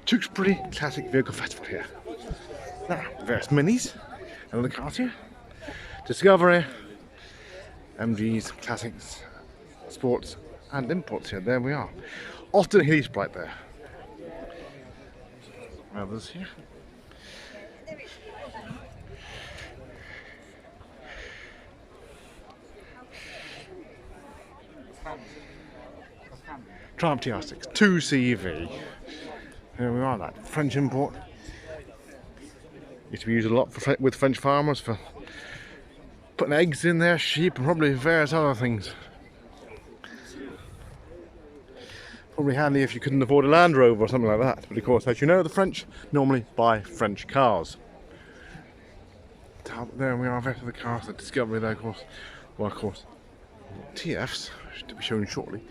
Tewkesbury Classic Vehicle Festival here. Now, various minis and other cars here. Discovery, MGs, classics, sports and imports here. There we are. Austin Healy Sprite there. Others here. Triumph TR6 2CV. Here we are, that French import. Used to be used a lot with French farmers for putting eggs in their sheep and probably various other things. Probably handy if you couldn't afford a Land Rover or something like that. But of course, as you know, the French normally buy French cars. There we are, rest of the cars, the Discovery there, of course. Well, of course, TFs, to be shown shortly.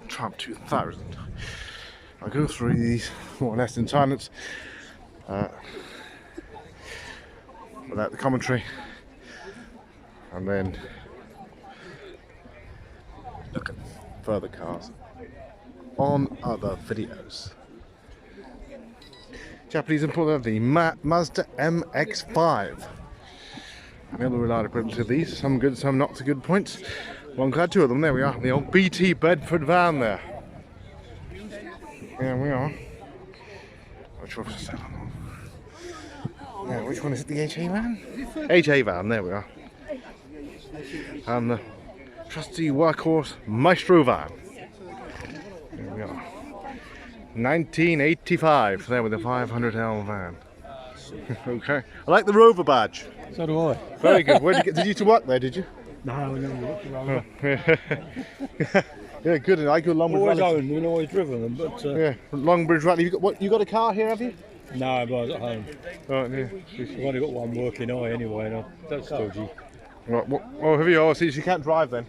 Triumph 2000. I'll go through these more or less in silence without the commentary, and then look at further cars on other videos. Japanese import, the Mazda MX-5. The other reliability of these, some good, some not so good points. Well, I'm glad two of them. There we are, the old BT Bedford van there. There we are. Which one is that? Yeah, which one is it? The HA van? HA van, there we are. And the trusty workhorse Maestro van. There we are. 1985, there with the 500L van. Okay. I like the Rover badge. So do I. Very good. Where did you get? Did you used to work there? Did you? No, I never looked around. Yeah, good. I go Longbridge Always Rally. owned them and always driven them, but Yeah, Longbridge Rally. You got a car here, have you? no, but I was at home. Right, yeah. I've only got one working eye anyway, and that's dodgy. Right, well, have you? Oh, so you can't drive then.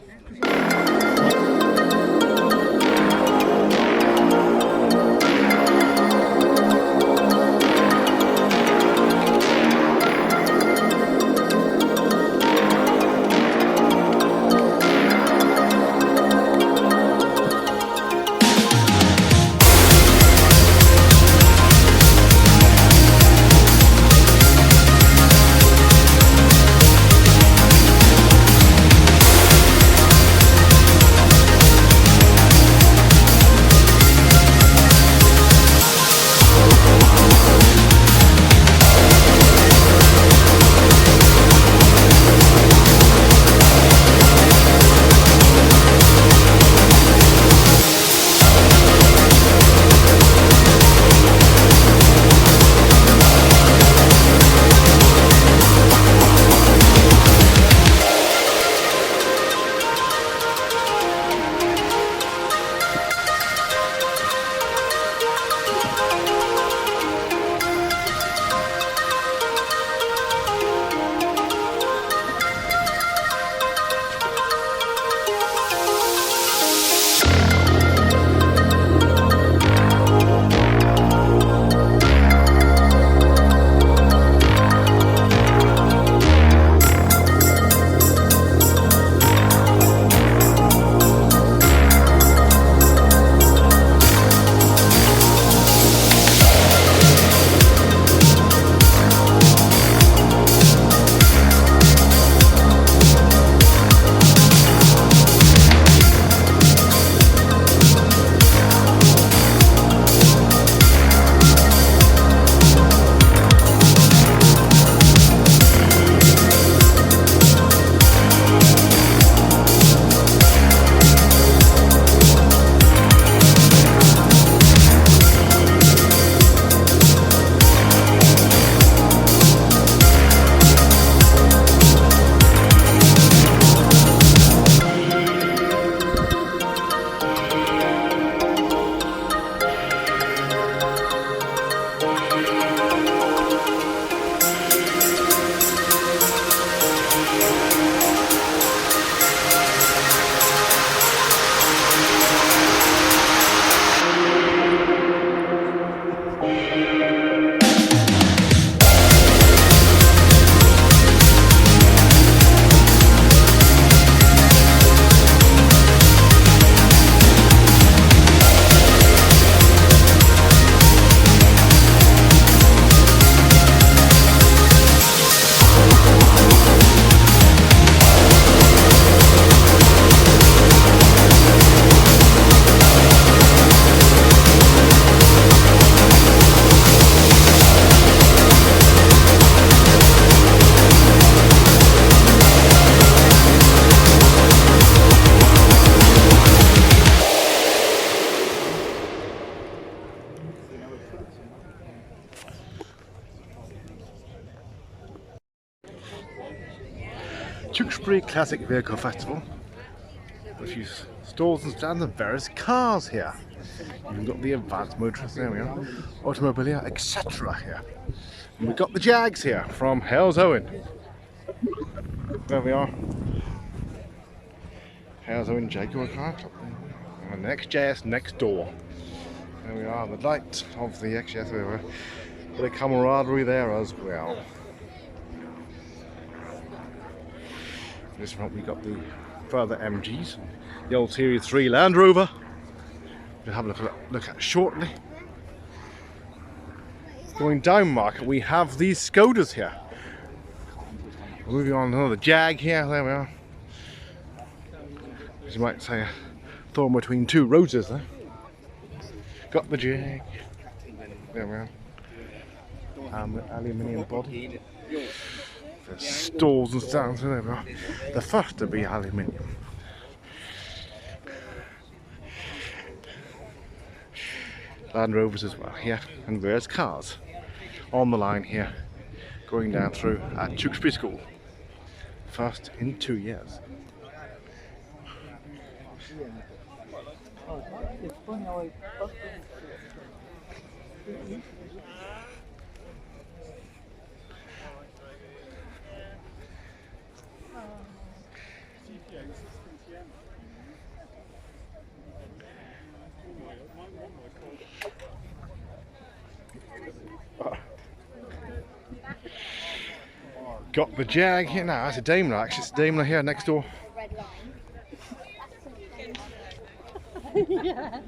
Tewkesbury Classic Vehicle Festival. A few stalls and stands and various cars here. You've got the advanced motorists, there we are, automobilia, etc. here. And we've got the Jags here from Hales Owen. There we are. Hales Owen Jaguar car club. And the XJS next door. There we are, the light of the XJS, there we are. Bit of camaraderie there as well. This front we got the further MGs, the old Series 3 Land Rover. We'll have a look at shortly. Going down market, we have these Skodas here. Moving on, another Jag here. There we are. As you might say, a thorn between two roses there. Got the Jag. There we are. And the aluminium body. The stalls and stands, there we are. The first to be aluminium. Land Rovers as well here, and there's cars on the line here going down through at Tewkesbury School. First in 2 years. Got the Jag here now. That's a Daimler, actually. It's a Daimler here next door. Yeah.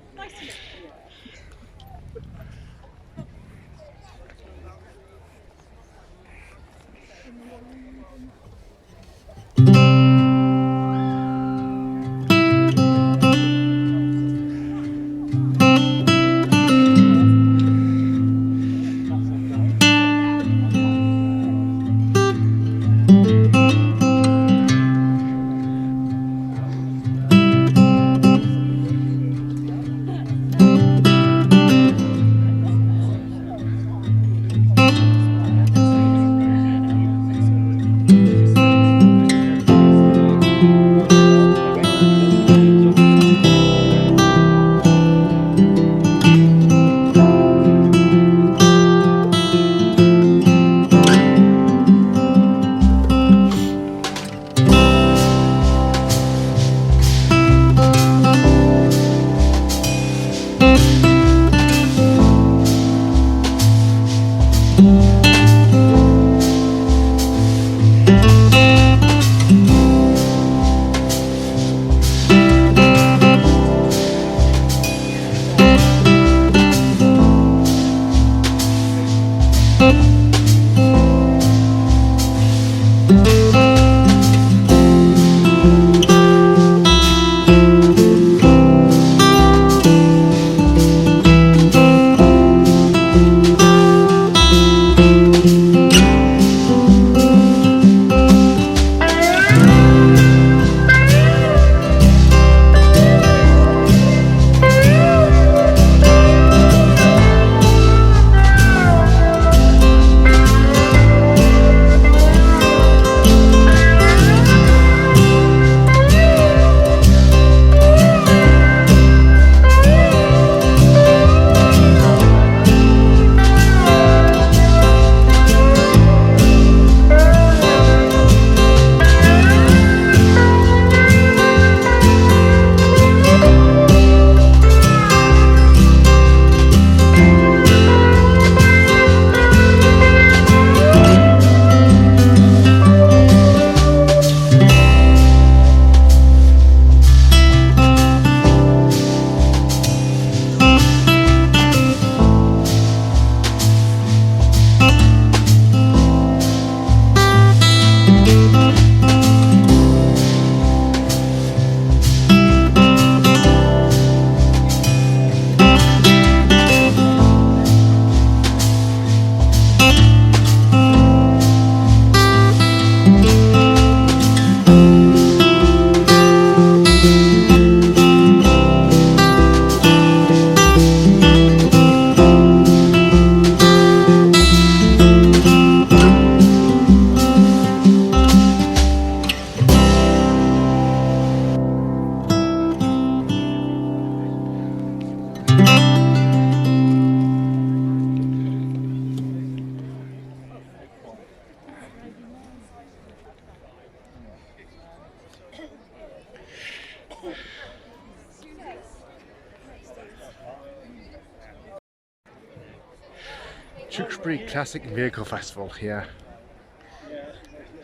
Tewkesbury Classic Vehicle Festival here.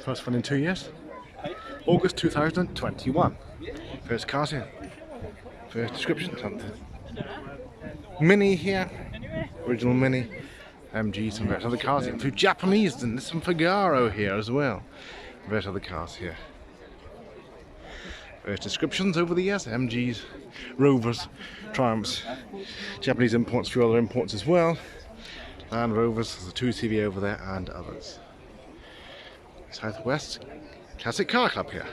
First one in 2 years. August 2021. First cars here. First description. Mini here. Original Mini. MG, some various other cars here. A few Japanese, and there's some Figaro here as well. Various other cars here. Various descriptions over the years. MGs, Rovers, Triumphs, Japanese imports, a few other imports as well. Land Rovers, there's a 2CV over there, and others. Southwest Classic Car Club here.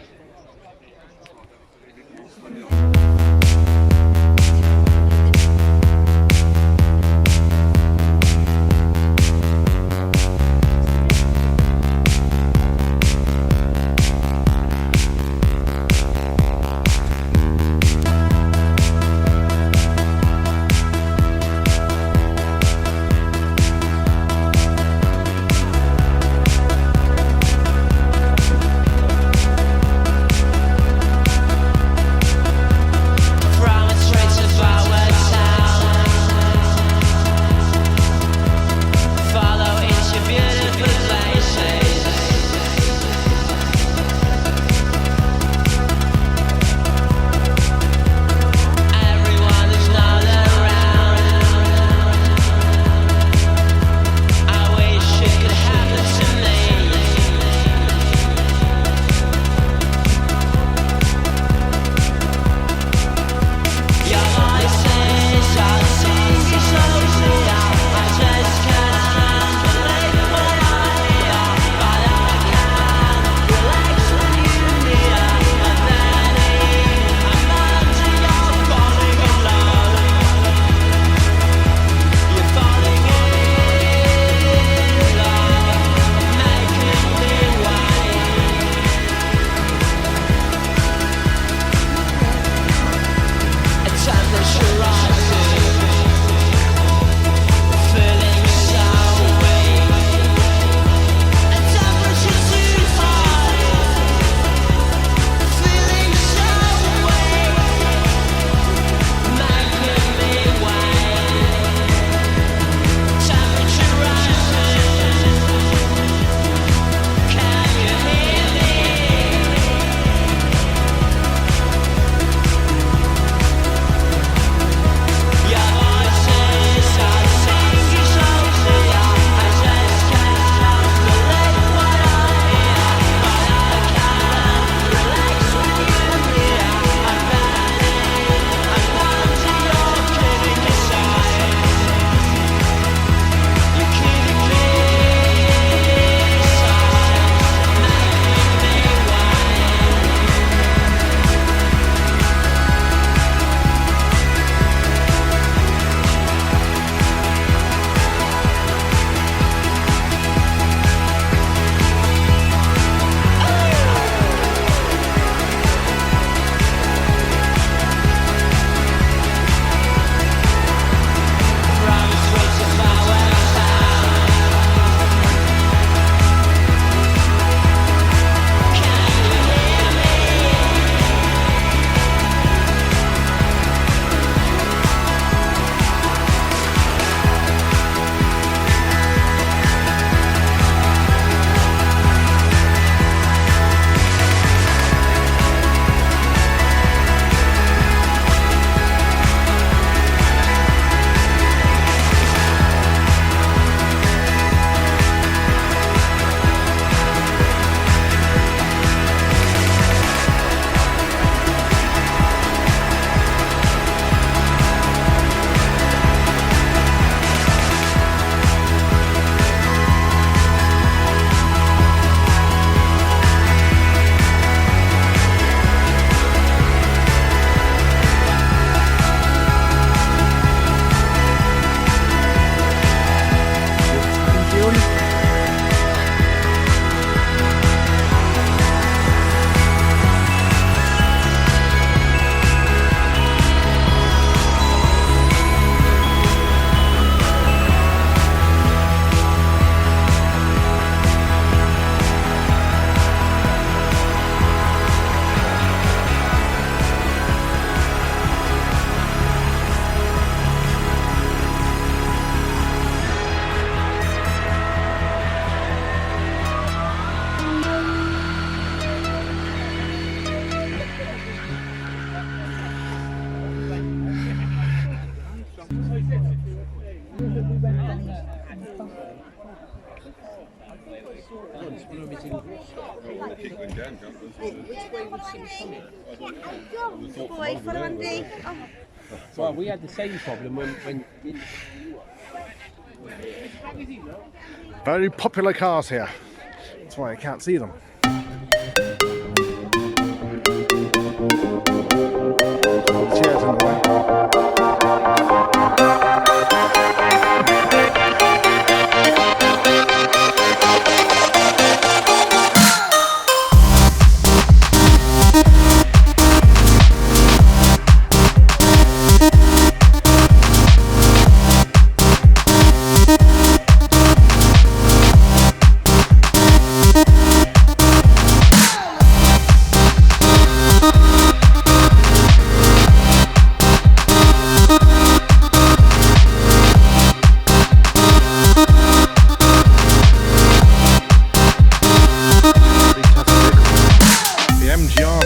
Boy, follow Andy. Well, we had the same problem when Very popular cars here. That's why I can't see them. Chairs in the way.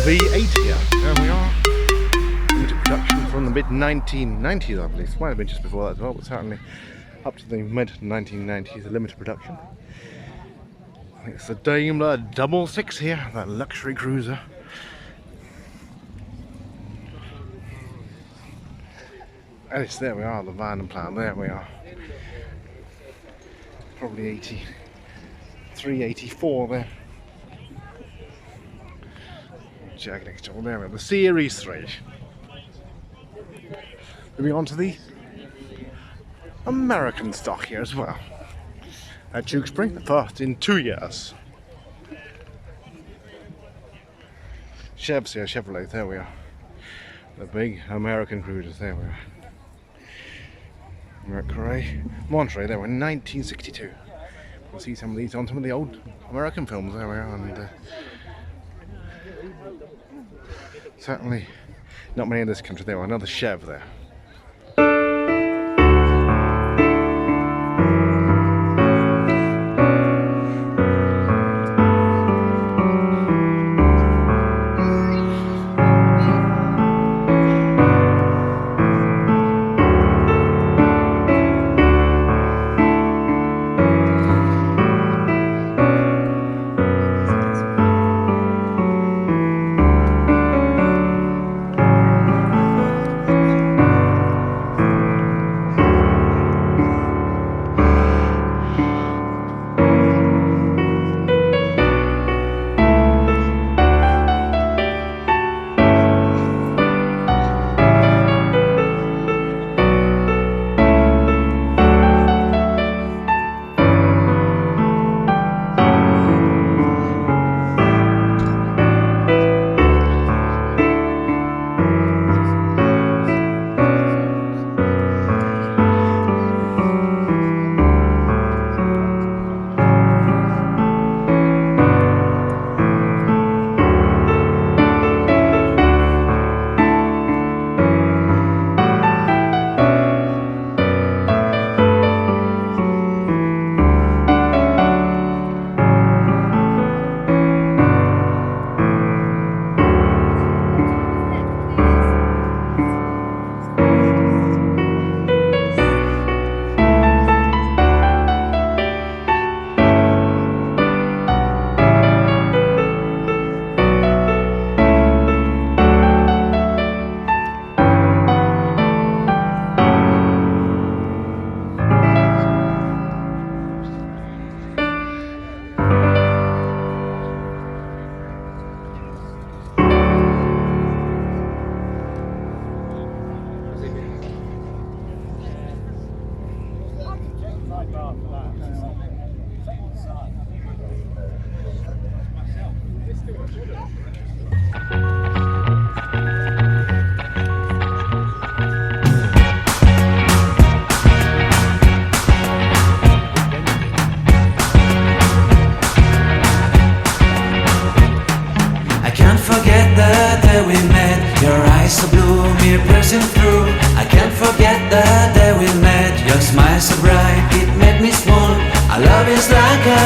V8 here. There we are. Into production from the mid-1990s, I believe. Might have been just before that as well, but certainly up to the mid-1990s, a limited production. I think it's the Daimler 66 here, that luxury cruiser. And it's, there we are, the van and plan, there we are. Probably 83, 84 there. Jag next door, there we are, the Series 3. Moving on to the American stock here as well. At Tewkesbury, the first in 2 years. Chevs here, Chevrolet, there we are. The big American cruisers, there we are. Mercury, Monterey, there we are, 1962. We'll see some of these on some of the old American films, there we are. And certainly not many in this country. There were another Chev there.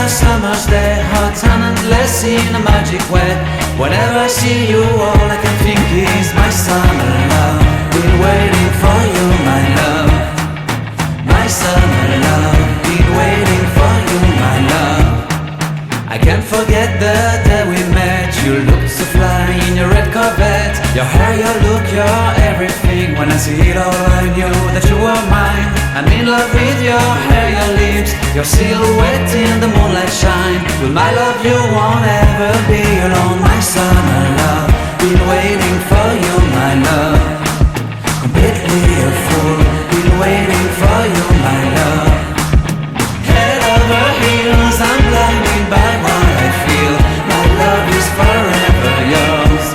summer's day, hot and endless in a magic way. Whenever I see you, all I can think is my summer love. Been waiting for you, my love. My summer love. Been waiting for you, my love. forget the day we met. You looked so fly in your red Corvette. Your hair, your look, your everything. When I see it all, I knew that you were mine. I'm in love with your hair, your lips, your silhouette in the moonlight shine. With my love you won't ever be alone, my summer love. Been waiting for you, my love. Completely a fool. Been waiting for you, my love. Head over heels, I'm blinded by what I feel. My love is forever yours.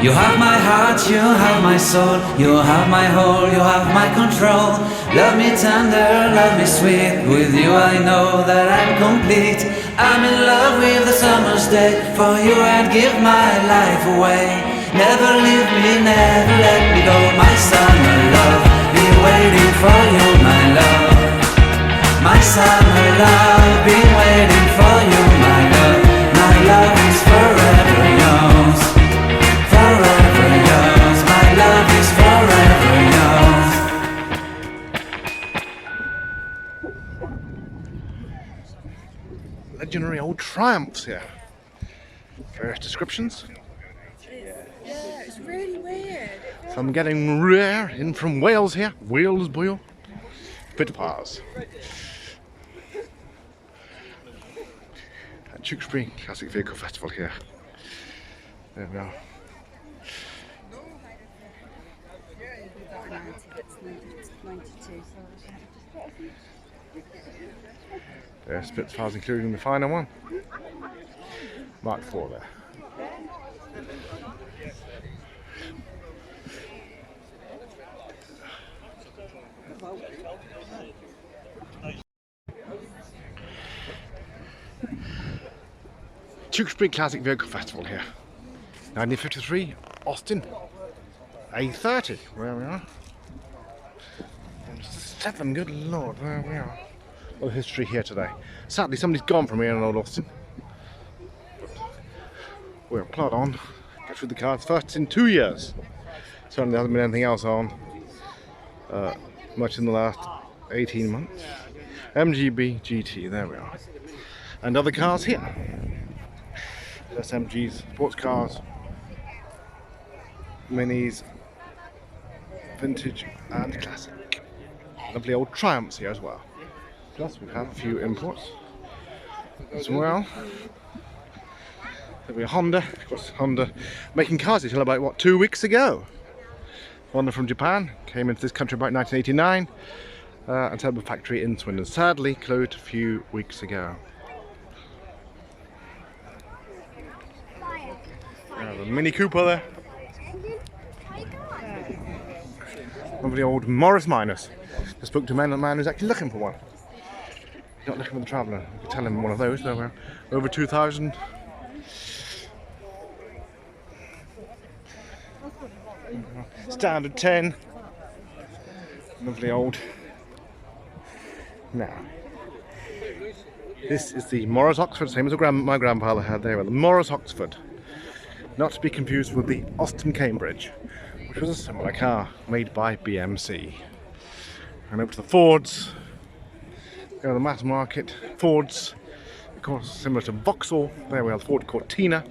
You have my heart, you have my soul, you have my whole, you have my control. Love me tender, love me sweet, with you I know that I'm complete. I'm in love with the summer's day, for you I'd give my life away. Never leave me, never let me go, my summer love. Be waiting for you, my love. My summer love, be waiting for you, my love. My love is forever yours. Forever yours, my love is forever yours. Legendary old Triumphs here. Various descriptions. Yeah, it's really weird. Some getting rare in from Wales here. Wales, boy. Exhibitors. At Tewkesbury Classic Vehicle Festival here. There we are. There's Spitfires including the final one. Mark IV there. Tewkesbury Classic Vehicle Festival here. 1953, Austin. A30, where we are. 7, good lord, where we are. A lot of history here today. Sadly, somebody's gone from here in Old Austin. We'll plod on, get through the cards. First in 2 years. Certainly there hasn't been anything else on much in the last 18 months. MGB GT, there we are. And other cars here. SMGs, sports cars, minis, vintage and classic. Lovely old Triumphs here as well. Plus we have a few imports as well. There'll be a Honda, of course Honda making cars until about what, 2 weeks ago. Honda from Japan came into this country about 1989 and set up a factory in Swindon. Sadly closed a few weeks ago. The Mini Cooper there. Lovely old Morris Minus. I spoke to a man who's actually looking for one. He's not looking for the Traveller. I could tell him one of those. There were over 2,000. Standard 10. Lovely old. Now, this is the Morris Oxford, same as my grandfather had there. The Morris Oxford. Not to be confused with the Austin Cambridge, which was a similar car made by BMC. And over to the Fords. Go to the mass market. Fords, of course, similar to Vauxhall. There we are, the Ford Cortina.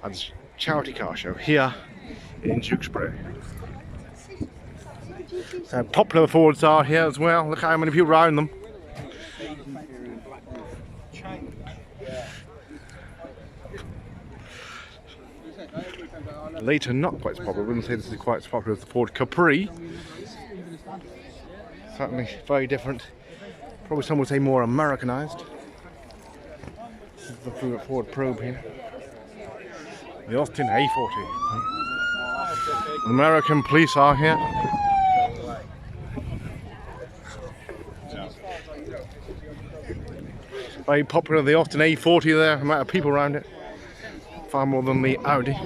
And this charity car show here in Tewkesbury. So popular Fords are here as well. Look how many people around them. Later, not quite so popular. I wouldn't say this is quite as popular as the Ford Capri. Certainly very different. Probably some would say more Americanized. This is the Ford Probe here. The Austin A40. American police are here. Very popular, the Austin A40 there, the amount of people around it. Far more than the Audi.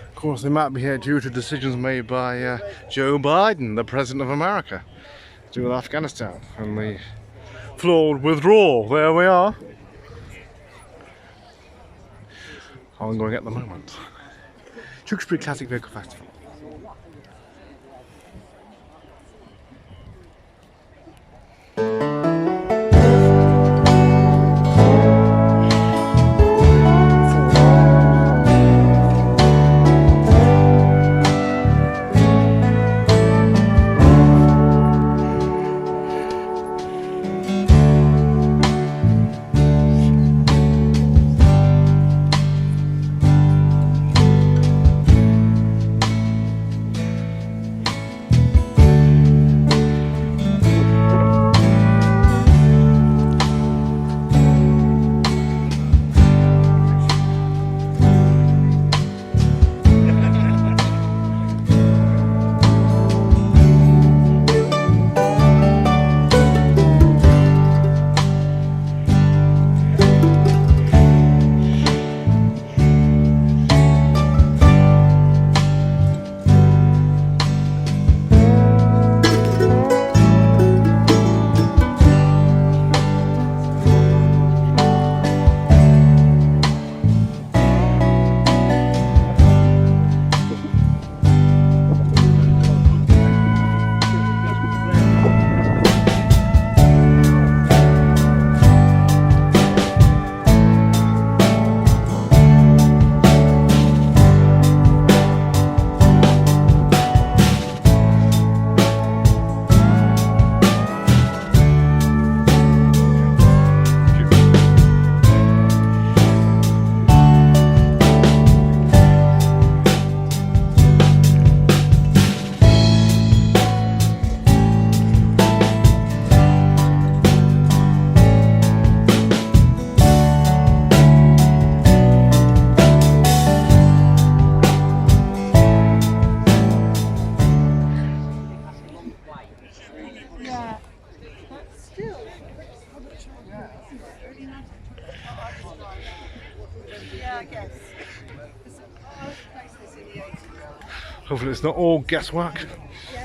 Of course, they might be here due to decisions made by Joe Biden, the President of America, to do with Afghanistan and the flawed withdrawal. There we are. I'm going at the moment. Tewkesbury Classic Vehicle Festival. Hopefully it's not all guesswork.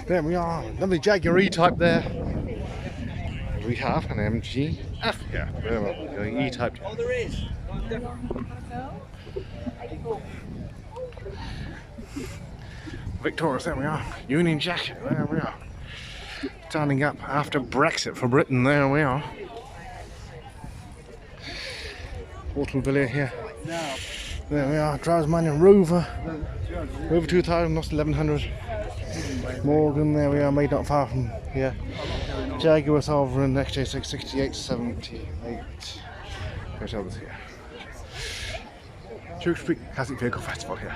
There we are, lovely Jaguar E-Type there. We have an MG-F here. There we are, going E-Type. Oh, there is. Victorious, there we are. Union Jack, there we are. Standing up after Brexit for Britain, there we are. Automobile here. There we are, driver's manual Rover. Rover 2000, lost 1100. Morgan, there we are, made not far from here. Jaguar Sovereign, XJ6 6878. There's others here. Tewkesbury Classic Vehicle Festival here.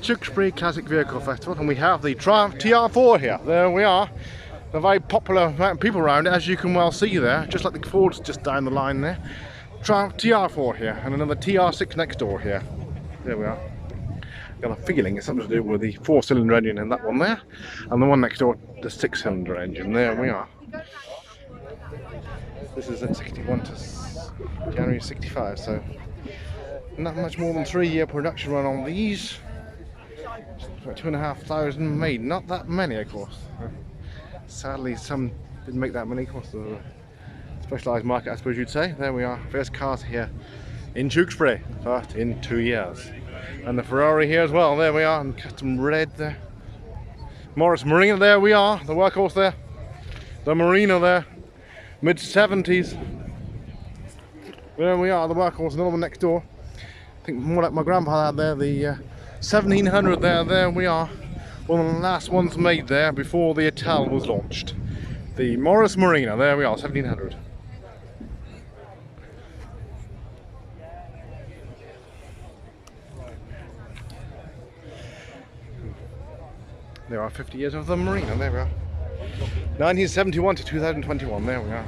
Tewkesbury Classic Vehicle Festival, and we have the Triumph TR4 here. There we are. A very popular amount of people around it, as you can well see there, just like the Ford's just down the line there. Triumph TR4 here, and another TR6 next door here. There we are. Got a feeling it's something to do with the 4-cylinder engine in that one there, and the one next door, the 6-cylinder engine. There we are. This is at 61 to January 65, so not much more than 3-year production run on these. About 2,500 made, not that many of course. Sadly some didn't make that many, of course, the specialised market I suppose you'd say. There we are, first cars here in Tewkesbury, but in 2 years. And the Ferrari here as well, there we are, in custom red there. Morris Marina, there we are, the workhorse there. The Marina there, mid-70s. There we are, the workhorse, another one next door. I think more like my grandpa had there, the 1700 there we are. One of the last ones made there before the Ital was launched. The Morris Marina, there we are, 1700. There are 50 years of the Marina, there we are. 1971 to 2021, there we are.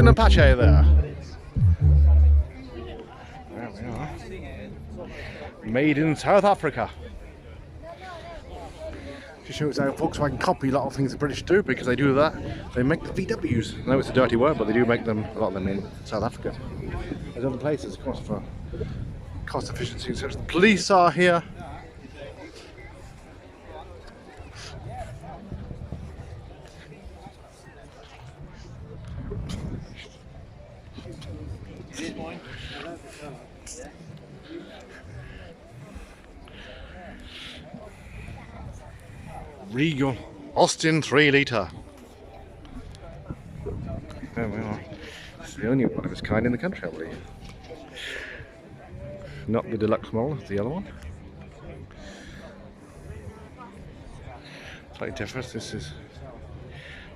Austin Apache there. There we are. Made in South Africa. Just shows how Volkswagen copy a lot of things the British do, because they do that. They make the VWs. I know it's a dirty word, but they do make them, a lot of them, in South Africa. There's other places, of course, for cost efficiency and such. The police are here. Regal Austin 3 litre. There we are. It's the only one of its kind in the country, I believe. Not the deluxe model, the other one. Slightly different. This is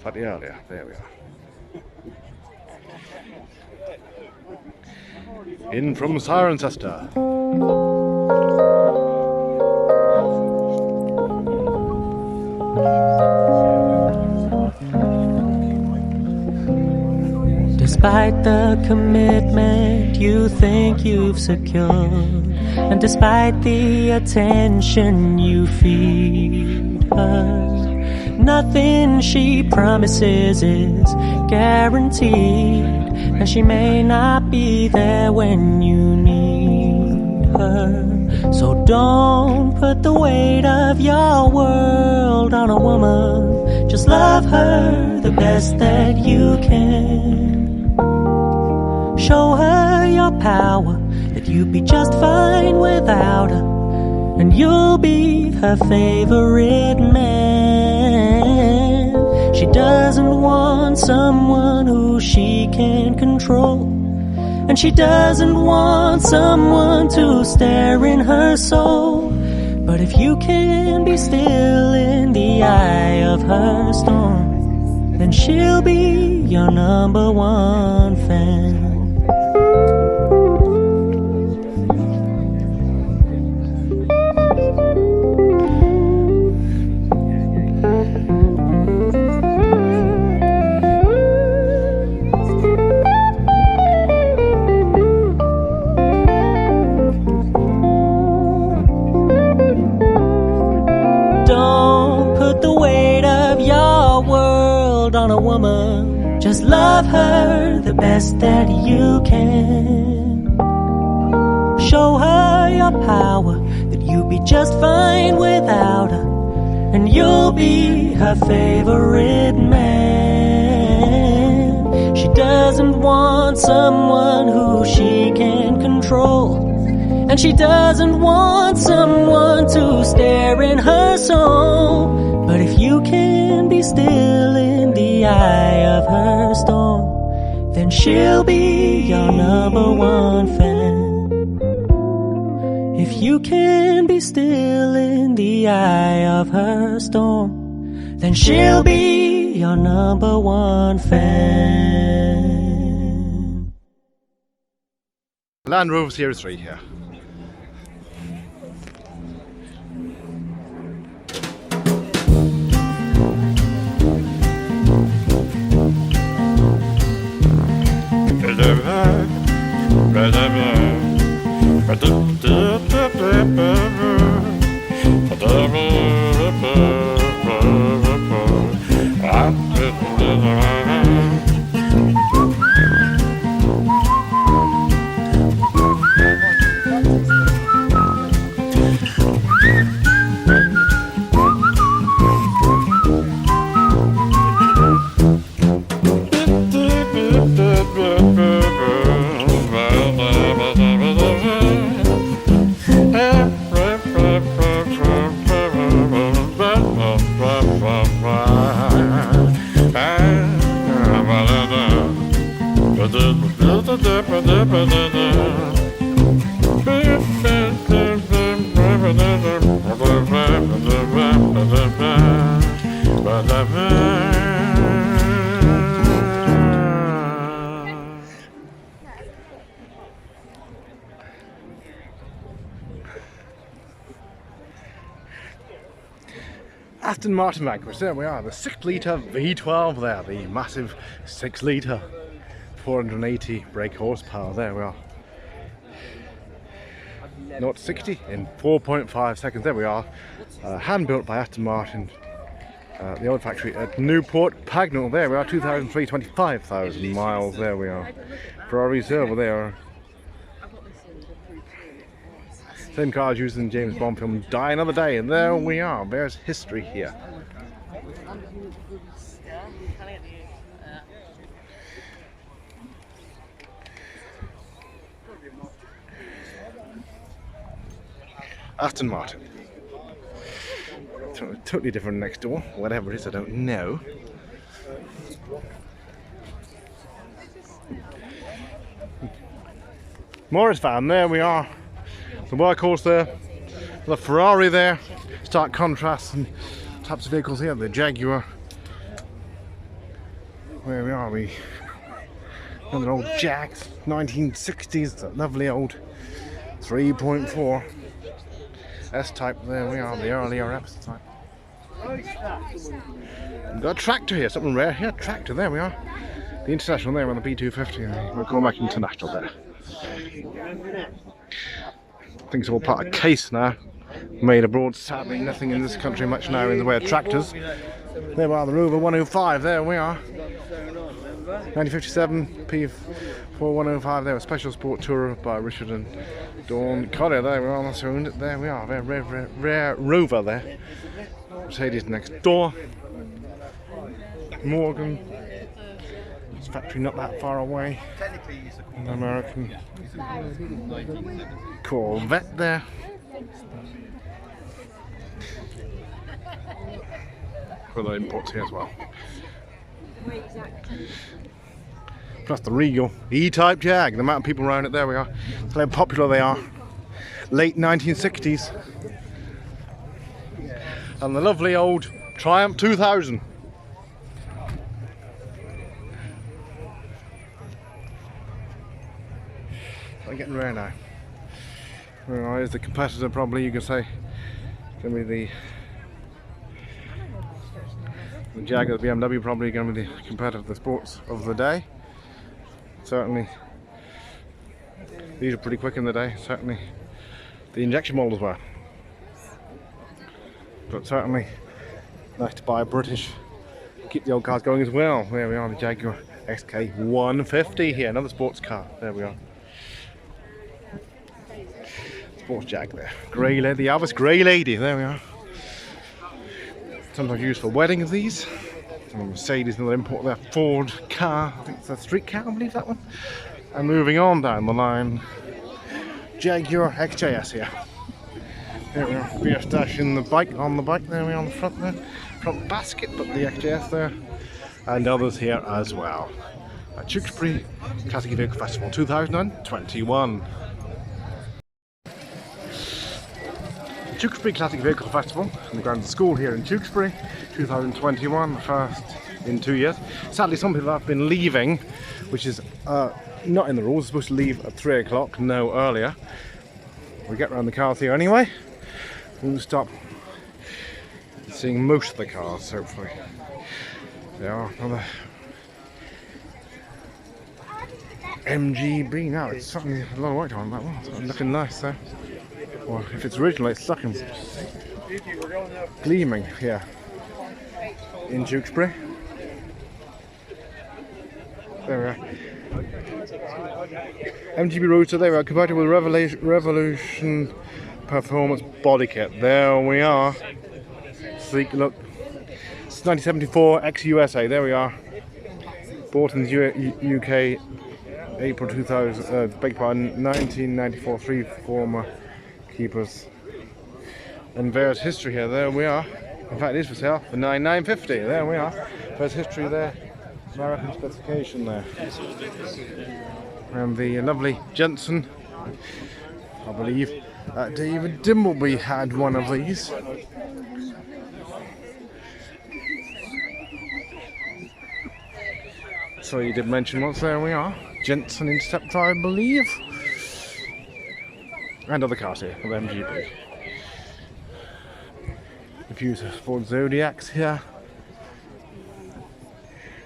slightly earlier. There we are. In from Cirencester. Despite the commitment you think you've secured, and despite the attention you feed her, nothing she promises is guaranteed, and she may not be there when you need her. So don't put the weight of your world on a woman. Just love her the best that you can. Show her your power, that you'd be just fine without her, and you'll be her favorite man. She doesn't want someone who she can control, and she doesn't want someone to stare in her soul. But if you can be still in the eye of her storm, then she'll be your number one fan. On a woman, just love her the best that you can. Show her your power, that you'll be just fine without her, and you'll be her favorite man. She doesn't want someone who she can control, and she doesn't want someone to stare in her soul. But if you can be still in the eye of her storm, then she'll be your number one fan. If you can be still in the eye of her storm, then she'll be your number one fan. Land Rover Series 3 here. Aston Martin Vanquish, there we are, the 6 litre V12 there, the massive 6 litre 480 brake horsepower. There we are. 0 to 60 in 4.5 seconds. There we are. Hand built by Aston Martin, the old factory at Newport Pagnell. There we are. 2003, 25,000 miles. There we are. Ferrari Silver. There. Same cars used in the James Bond film Die Another Day. And there we are. There's history here. Aston Martin. Totally different next door. Whatever it is, I don't know. Morris van, there we are. The workhorse there. The Ferrari there. Stark contrasts and types of vehicles here. The Jaguar. Where we are we? Another old Jags, 1960s. That lovely old 3.4. S-Type, there we are, the earlier S-Type. We've got a tractor here, something rare here, tractor, there we are. The International there on the B250, we're going back International there. I think it's all part of case now, made abroad, sadly nothing in this country much now in the way of tractors. There we are, the Rover 105, there we are. 1957 P4105 there, a special sport tourer by Richard and Dawn Collier. There we are, that's owned it. There we are, very rare Rover there. Mercedes next door. Morgan. It's factory not that far away. An American Corvette there. For the imports here as well. Plus the Regal E-Type Jag, the amount of people around it, there we are. That's how popular they are. Late 1960s. And the lovely old Triumph 2000. They're getting rare now. Well, here's the competitor, probably you could say. It's going to be the Jaguar, the BMW, probably going to be the competitor of the sports of the day. Certainly, these are pretty quick in the day. Certainly, the injection models were. But certainly, nice to buy a British. Keep the old cars going as well. There we are, the Jaguar XK150 here, another sports car. There we are. Sports Jag there. Grey lady, the Elvis Grey Lady. There we are. Sometimes used for weddings, these. Mercedes, another import there. Ford car, I think it's a street car, I believe that one. And moving on down the line, Jaguar XJS here. There we are, beer stash in the bike, on the bike, there we are on the front there. Front basket, but the XJS there. And others here as well. At Tewkesbury Classic Vehicle Festival 2021. Tewkesbury Classic Vehicle Festival in the grounds of the school here in Tewkesbury, 2021, the first in 2 years. Sadly, some people have been leaving, which is not in the rules. We're supposed to leave at 3 o'clock, no earlier. We get around the cars here anyway. We'll stop seeing most of the cars, hopefully. There are another MGB now. It's certainly a lot of work on that one. It's looking nice there. Or if it's original, it's looking gleaming here in Tewkesbury. There we are. MGB Roadster, there we are, compatible with Revolution Performance Body Kit. There we are. Sleek look. It's 1974 ex-USA, there we are. Bought in the UK April 2000, beg pardon, 1994, 3 former keepers. And there's history here, there we are. In fact, it is for sale for $9,950. There we are. There's history there. American specification there. And the lovely Jensen, I believe David Dimbleby had one of these. So you did mention once, there we are. Jensen Interceptor, I believe. And other cars here of MGB. A few Ford Zodiacs here.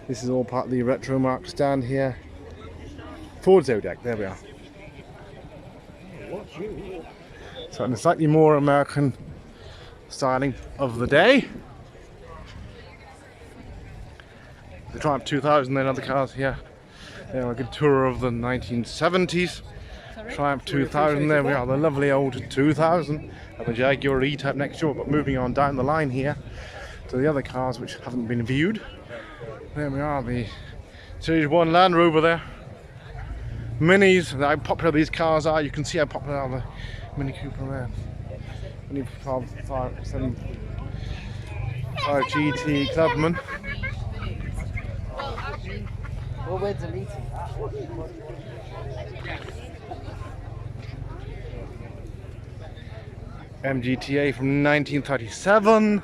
This is all part of the Retro Mark stand here. Ford Zodiac, there we are. So in a slightly more American styling of the day. The Triumph 2000, then other cars here. There, a good tour of the 1970s. Triumph 2000, there we are, the lovely old 2000. And the Jaguar E-Type next door, but moving on down the line here to the other cars which haven't been viewed. There we are, the Series 1 Land Rover there. Minis, how popular these cars are. You can see how popular are the Mini Cooper there. Mini 5 GT Clubman. Well, we're deleting that. MGTA from 1937.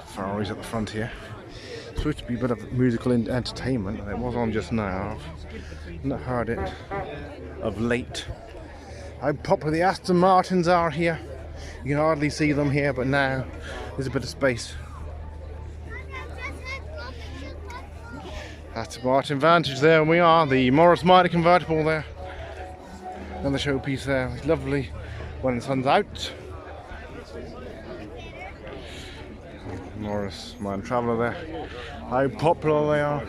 Ferraris at the front here. It's supposed to be a bit of musical entertainment, and it was on just now. I've not heard it of late. How popular the Aston Martins are here. You can hardly see them here, but now there's a bit of space. Aston Martin Vantage there, and we are. The Morris Minor convertible there. Another showpiece there. It's lovely when the sun's out. Morris Minor Traveller there. How popular they are.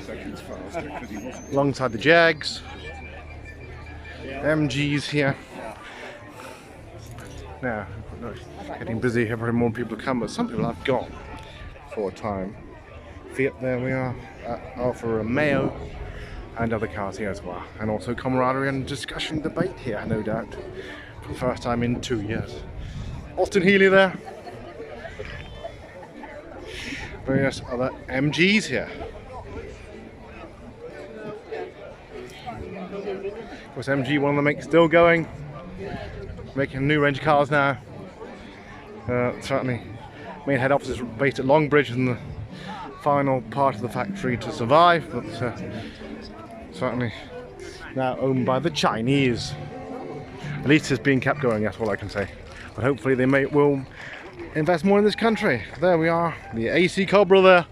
Alongside the Jags. MGs here. Now, getting busy here, very more people come, but some people have gone for a time. Fiat, there we are, Alfa Romeo, and other cars here as well. And also camaraderie and discussion debate here, no doubt, for the first time in 2 years. Austin Healey there. Various other MGs here. Of course, MG, one of them still going, making a new range of cars now. Certainly, main head office is based at Longbridge, and the final part of the factory to survive, but certainly now owned by the Chinese. At least it's being kept going, that's all I can say. But hopefully they will invest more in this country. There we are, the AC Cobra there.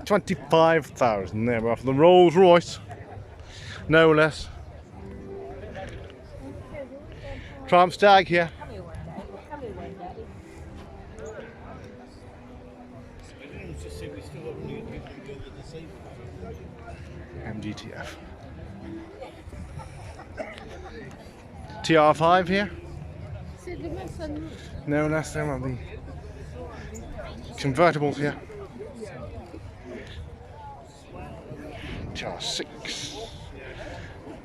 $25,000 there we are for the Rolls Royce, no less. Triumph Stag here. MGTF. TR5 here. No less than one of the convertibles here. TR6.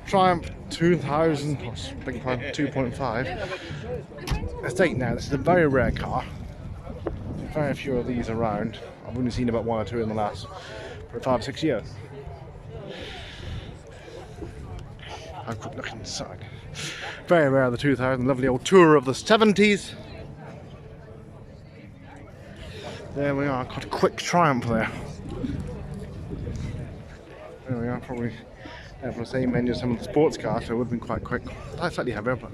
Triumph 2000, big part 2.5. Estate now, this is a very rare car. Very few of these around. I've only seen about one or two in the last 5-6 years. Have a quick look inside. Very rare, the 2000, lovely old tour of the 70s. There we are, got a quick Triumph there. There we are, probably for the same engine as some of the sports cars, so it would have been quite quick. Slightly heavier, but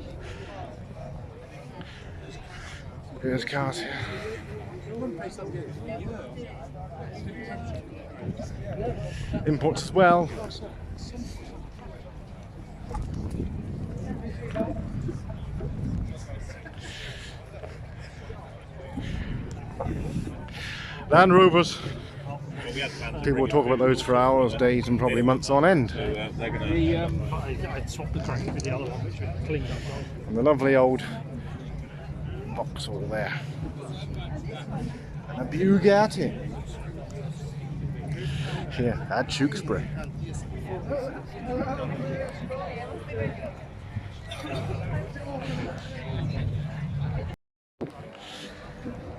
here's cars here. Imports as well. Land Rovers. People will talk about those for hours, days, and probably months on end. I swapped the crank with the other one, which we cleaned up well. And the lovely old Vauxhall there. And a Bugatti. Here at Tewkesbury.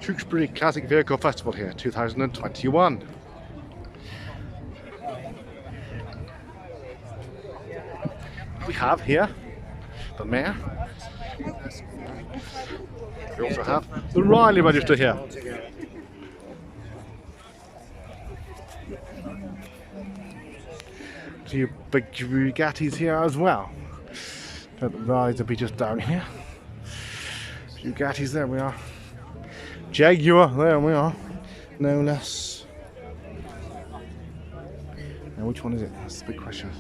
Tewkesbury Classic Vehicle Festival here, 2021. We have here the Mayor. We also have the Riley Register here. few big Bugattis here as well. But the rides will be just down here. Bugattis, there we are. Jaguar, there we are. No less. Now which one is it? That's the big question.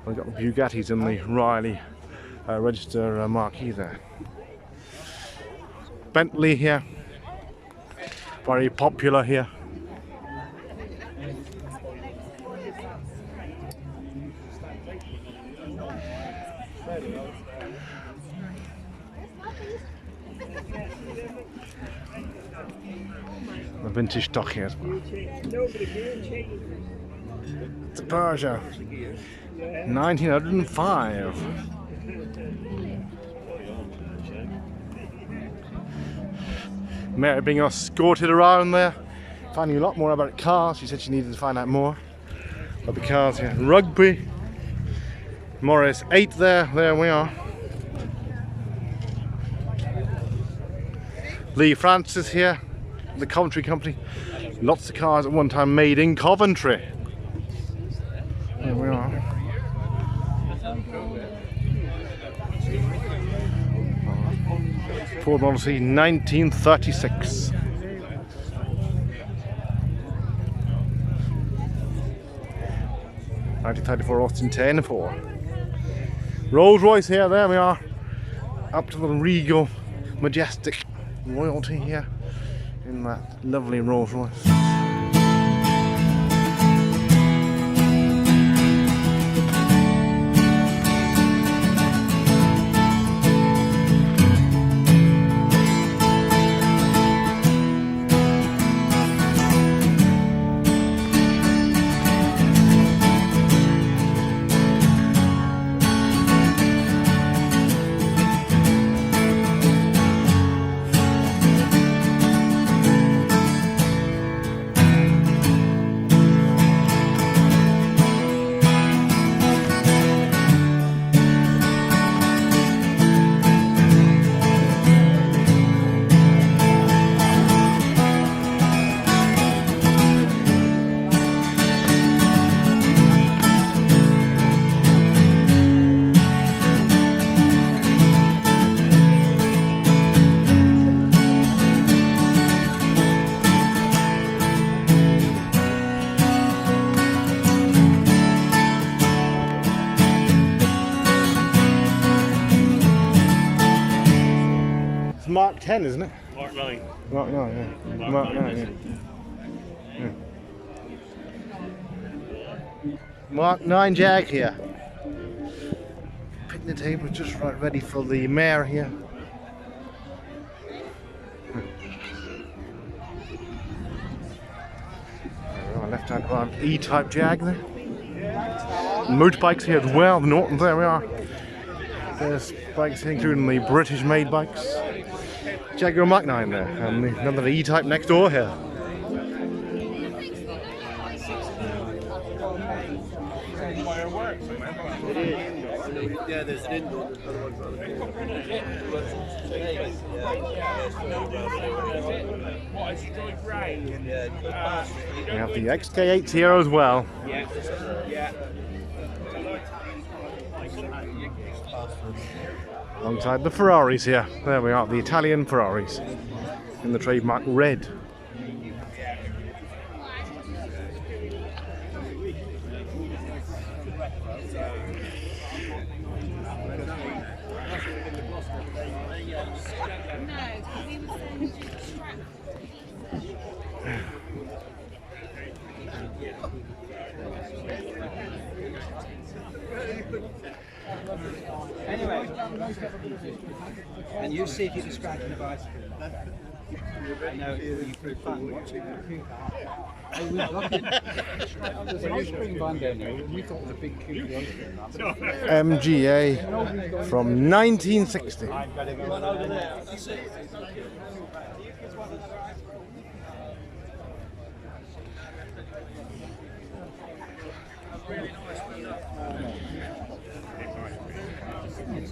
We've got the Bugattis and the Riley register marquee there. Bentley here. Very popular here. The vintage stock here as well. It's a Peugeot 1905. Mary being escorted around there, finding a lot more about cars. She said she needed to find out more about the cars here. Rugby, Morris 8 there we are. Lee Francis here, the Coventry company. Lots of cars at one time made in Coventry. There we are. Ford Model C 1936. Austin 10-4. Rolls Royce here, there we are. Up to the regal, majestic royalty here in that lovely Rolls Royce. Mark 10, isn't it? Mark 9. Mark 9, yeah. Mark 9, yeah. Mark 9 Jag here. Picnic table just right ready for the mare here. Left hand one, E-type Jag there. Motorbikes here as well, the Nortons, there we are. There's bikes here, including the British made bikes. Jaguar Mark 9 there, and another E-type next door here. Yeah, there's an indoor. We have the XK8s here as well. Alongside the Ferraris here. There we are, the Italian Ferraris in the trademark red. Anyway, and you see if you can scratch the bicycle. I know you could fun watching the there's an ice cream van down there. We thought it was a big cube ice cream van. MGA from 1960.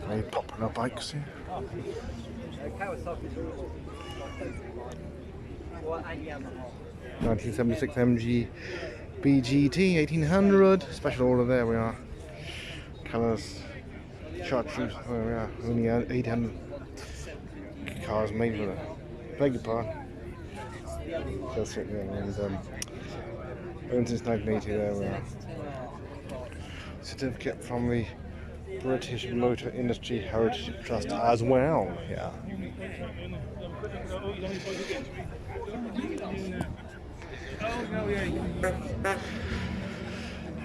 Very popular bikes here. 1976 MG BGT 1800 special order. There we are. Colours, chartreuse. There we are. Only 800 cars made with it. Beg your pardon. That's it. Yeah, and owned since 1980. There we are. Certificate from the British Motor Industry Heritage Trust as well. Yeah.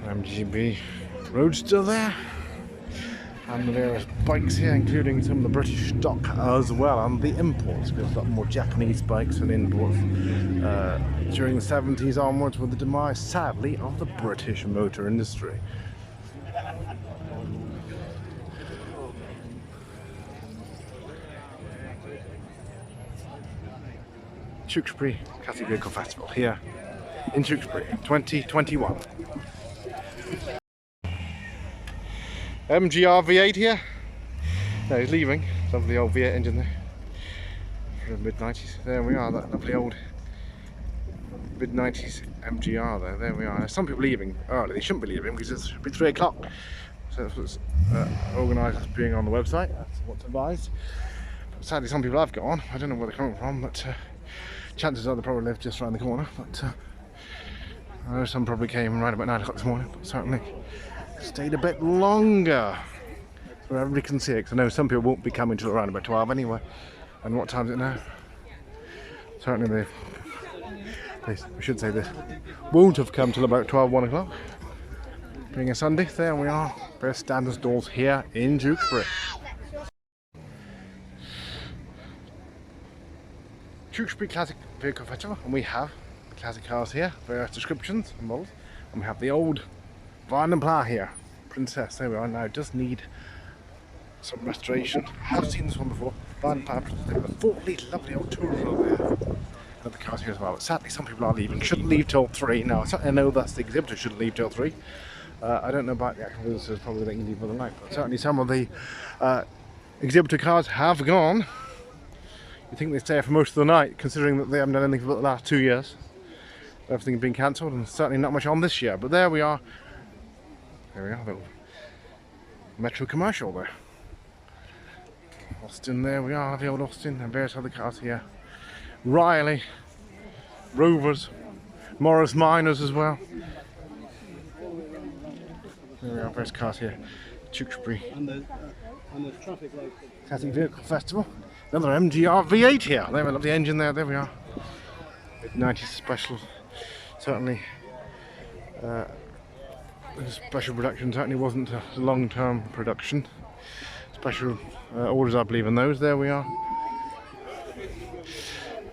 MGB Roadster there, and the various bikes here, including some of the British stock as well, and the imports, because a lot more Japanese bikes and imports during the 70s onwards, with the demise, sadly, of the British motor industry. Tewkesbury Classic Vehicle Festival here in Tewkesbury 2021. MGR V8 here. No, he's leaving. Lovely old V8 engine there. From the mid-90s. There we are, that lovely old mid-90s MGR there. There we are. There's some people leaving early. They shouldn't be leaving because it's 3 o'clock. So that's what's organised as being on the website. That's what's advised. But sadly, some people have gone. I don't know where they're coming from, but chances are they probably live just around the corner. But I know some probably came right about 9 o'clock this morning, but certainly stayed a bit longer so everybody can see it, because I know some people won't be coming till around about 12 anyway. And what time is it now? Certainly we should say this won't have come till about 1 o'clock. Being a Sunday, there we are. Various standard stalls here in Tewkesbury. Tewkesbury Classic Vehicle Festival, and we have classic cars here, various descriptions and models, and we have the old Vine and Plough here, Princess. There we are. Now, just need some restoration. I've seen this one before. Vine and Plough. They've got a 4-litre lovely old tourer over there. Other cars here as well. But sadly, some people are leaving. Shouldn't leave till 3. Now, I know that's the exhibitor shouldn't leave till 3. I don't know about the actual visitors. Probably they can leave for the night. But certainly, some of the exhibitor cars have gone. You think they stay for most of the night, considering that they haven't done anything for the last 2 years. Everything has been cancelled, and certainly not much on this year. But there we are. There we are, little Metro commercial there. Austin, there we are, the old Austin, and various other cars here. Riley, Rovers, Morris Minors as well. There we are, various cars here. Tewkesbury traffic light. Classic Vehicle Festival. Another MGR V8 here. There we love the engine there. There we are. Mid-90s special. Certainly, special production certainly wasn't a long-term production. Special orders, I believe, in those. There we are.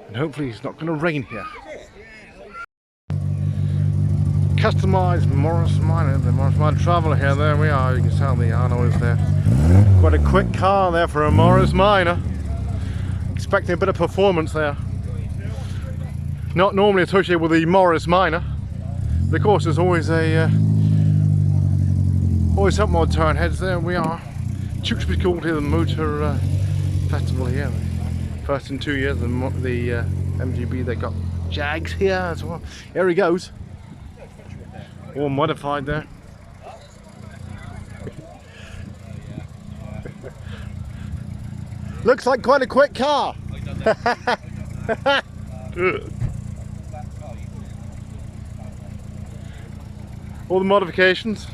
And hopefully it's not going to rain here. Customised Morris Minor, the Morris Minor Traveller here. There we are. You can tell the alloys there. Quite a quick car there for a Morris Minor. Expecting a bit of performance there. Not normally associated with the Morris Minor. But of course, there's always always something on turn heads. There we are. Tewkesbury called here the Motor Festival here. First in 2 years, the MGB, they got Jags here as well. Here he goes. All modified there. Looks like quite a quick car. All the modifications.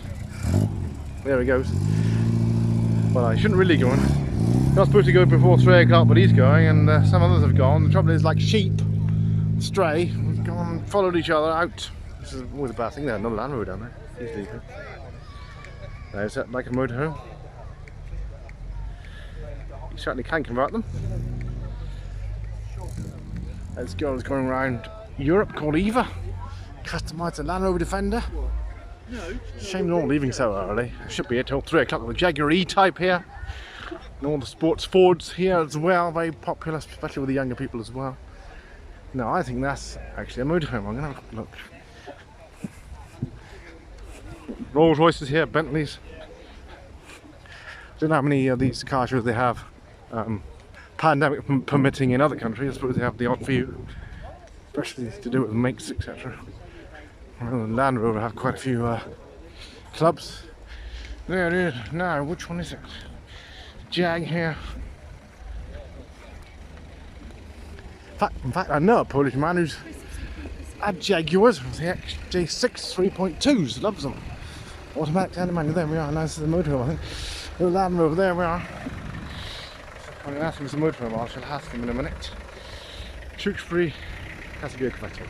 There he goes. Well, I shouldn't really go in. Not supposed to go before 3 o'clock, but he's going, and some others have gone. The trouble is, like sheep, stray, we've gone, followed each other out. This is always a bad thing there. Another Land Rover down there. He's leaving. There's that like a motorhome. You certainly can convert them. This girl is going around Europe called Eva. Customised a Land Rover Defender. Shame they're all leaving so early. Should be here till 3 o'clock with the Jaguar E-Type here. And all the sports Fords here as well. Very popular, especially with the younger people as well. No, I think that's actually a motorhome. I'm going to have a look. Rolls Royces here, Bentleys. I don't know how many of these car shows they have. Pandemic permitting in other countries. I suppose they have the odd few. especially to do with makes, etc. Land Rover have quite a few clubs. There it is. Now, which one is it? Jag here. In fact, I know a Polish man who's had Jaguars, the XJ6 3.2s, loves them. Automatic and manual, there we are, now this is the motorhome, I think. Little Land Rover, there we are. I'm going to ask him if it's a motorhome, I shall ask him in a minute. Tewkesbury has a vehicle factory.